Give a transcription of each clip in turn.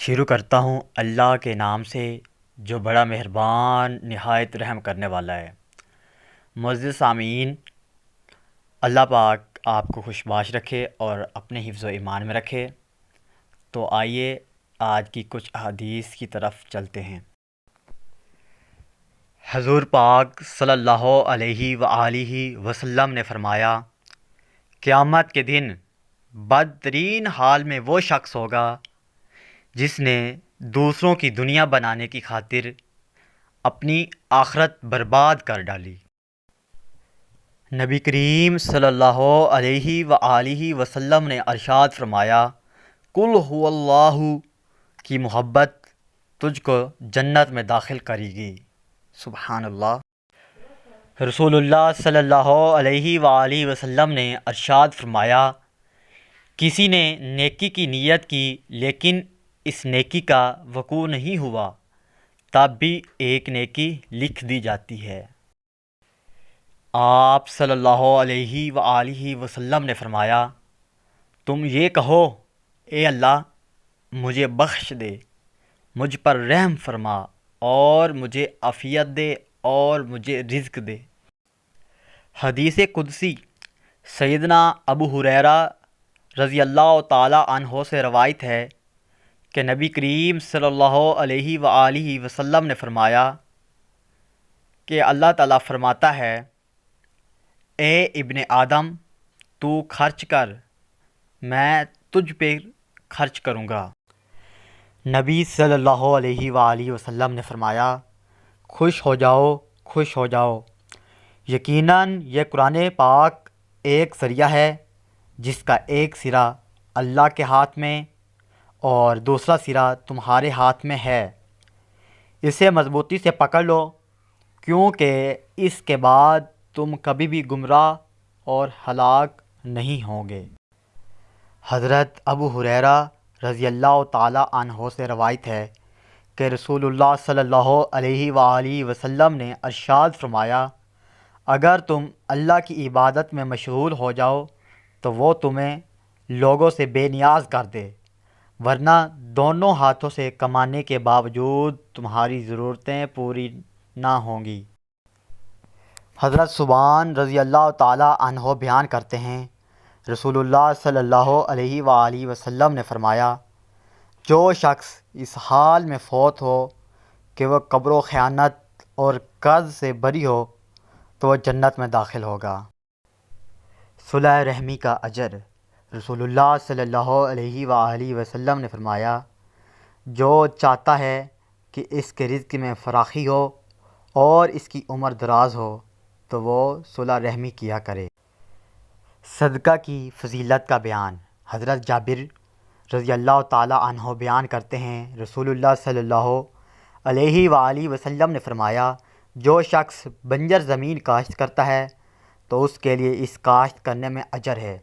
شروع کرتا ہوں اللہ کے نام سے جو بڑا مہربان نہایت رحم کرنے والا ہے۔ معزز سامعین، اللہ پاک آپ کو خوشباش رکھے اور اپنے حفظ و ایمان میں رکھے۔ تو آئیے آج کی کچھ احادیث کی طرف چلتے ہیں۔ حضور پاک صلی اللہ علیہ وآلہ وسلم نے فرمایا، قیامت کے دن بدترین حال میں وہ شخص ہوگا جس نے دوسروں کی دنیا بنانے کی خاطر اپنی آخرت برباد کر ڈالی۔ نبی کریم صلی اللہ علیہ وآلہ وسلم نے ارشاد فرمایا، قل هو اللہ کی محبت تجھ کو جنت میں داخل کرے گی۔ سبحان اللہ۔ رسول اللہ صلی اللہ علیہ وآلہ وسلم نے ارشاد فرمایا، کسی نے نیکی کی نیت کی لیکن اس نیکی کا وقوع نہیں ہوا تب بھی ایک نیکی لکھ دی جاتی ہے۔ آپ صلی اللہ علیہ وآلہ وسلم نے فرمایا، تم یہ کہو، اے اللہ مجھے بخش دے، مجھ پر رحم فرما اور مجھے عافیت دے اور مجھے رزق دے۔ حدیث قدسی سیدنا ابو ہریرہ رضی اللہ تعالی عنہ سے روایت ہے کہ نبی کریم صلی اللہ علیہ وآلہ وسلم نے فرمایا کہ اللہ تعالیٰ فرماتا ہے، اے ابن آدم تو خرچ کر، میں تجھ پہ خرچ کروں گا۔ نبی صلی اللہ علیہ وآلہ وسلم نے فرمایا، خوش ہو جاؤ، خوش ہو جاؤ، یقیناً یہ قرآن پاک ایک ذریعہ ہے جس کا ایک سرا اللہ کے ہاتھ میں اور دوسرا سرا تمہارے ہاتھ میں ہے، اسے مضبوطی سے پکڑ لو کیونکہ اس کے بعد تم کبھی بھی گمراہ اور ہلاک نہیں ہوں گے۔ حضرت ابو ہریرہ رضی اللہ تعالی عنہ سے روایت ہے کہ رسول اللہ صلی اللہ علیہ وآلہ وسلم نے ارشاد فرمایا، اگر تم اللہ کی عبادت میں مشغول ہو جاؤ تو وہ تمہیں لوگوں سے بے نیاز کر دے، ورنہ دونوں ہاتھوں سے کمانے کے باوجود تمہاری ضرورتیں پوری نہ ہوں گی۔ حضرت ثوبان رضی اللہ تعالی عنہ بیان کرتے ہیں، رسول اللہ صلی اللہ علیہ وآلہ وسلم نے فرمایا، جو شخص اس حال میں فوت ہو کہ وہ قبر و خیانت اور قرض سے بری ہو تو وہ جنت میں داخل ہوگا۔ صلح رحمی کا اجر، رسول اللہ صلی اللہ علیہ وآلہ وسلم نے فرمایا، جو چاہتا ہے کہ اس کے رزق میں فراخی ہو اور اس کی عمر دراز ہو تو وہ صلح رحمی کیا کرے۔ صدقہ کی فضیلت کا بیان، حضرت جابر رضی اللہ تعالی عنہ بیان کرتے ہیں، رسول اللہ صلی اللہ علیہ وآلہ وسلم نے فرمایا، جو شخص بنجر زمین کاشت کرتا ہے تو اس کے لیے اس کاشت کرنے میں اجر ہے،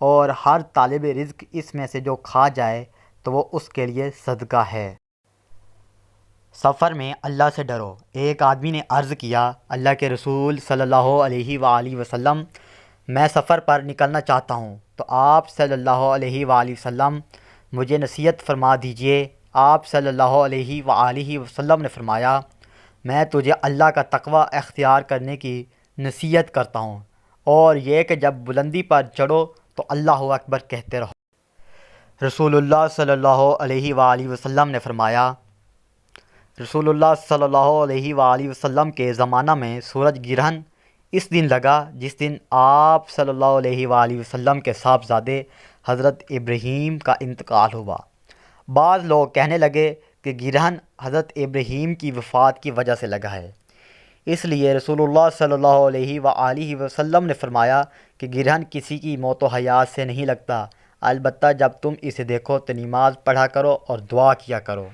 اور ہر طالب رزق اس میں سے جو کھا جائے تو وہ اس کے لیے صدقہ ہے۔ سفر میں اللہ سے ڈرو۔ ایک آدمی نے عرض کیا، اللہ کے رسول صلی اللہ علیہ وآلہ وسلم، میں سفر پر نکلنا چاہتا ہوں تو آپ صلی اللہ علیہ وآلہ وسلم مجھے نصیحت فرما دیجئے۔ آپ صلی اللہ علیہ وآلہ وسلم نے فرمایا، میں تجھے اللہ کا تقوی اختیار کرنے کی نصیحت کرتا ہوں، اور یہ کہ جب بلندی پر چڑھو تو اللہ اکبر کہتے رہو۔ رسول اللہ صلی اللہ علیہ وآلہ وسلم نے فرمایا، رسول اللہ صلی اللہ علیہ وآلہ وسلم کے زمانہ میں سورج گرہن اس دن لگا جس دن آپ صلی اللہ علیہ وآلہ وسلم کے صاحبزادے حضرت ابراہیم کا انتقال ہوا۔ بعض لوگ کہنے لگے کہ گرہن حضرت ابراہیم کی وفات کی وجہ سے لگا ہے، اس لیے رسول اللہ صلی اللہ علیہ وآلہ وسلم نے فرمایا کہ گرہن کسی کی موت و حیات سے نہیں لگتا، البتہ جب تم اسے دیکھو تو نماز پڑھا کرو اور دعا کیا کرو۔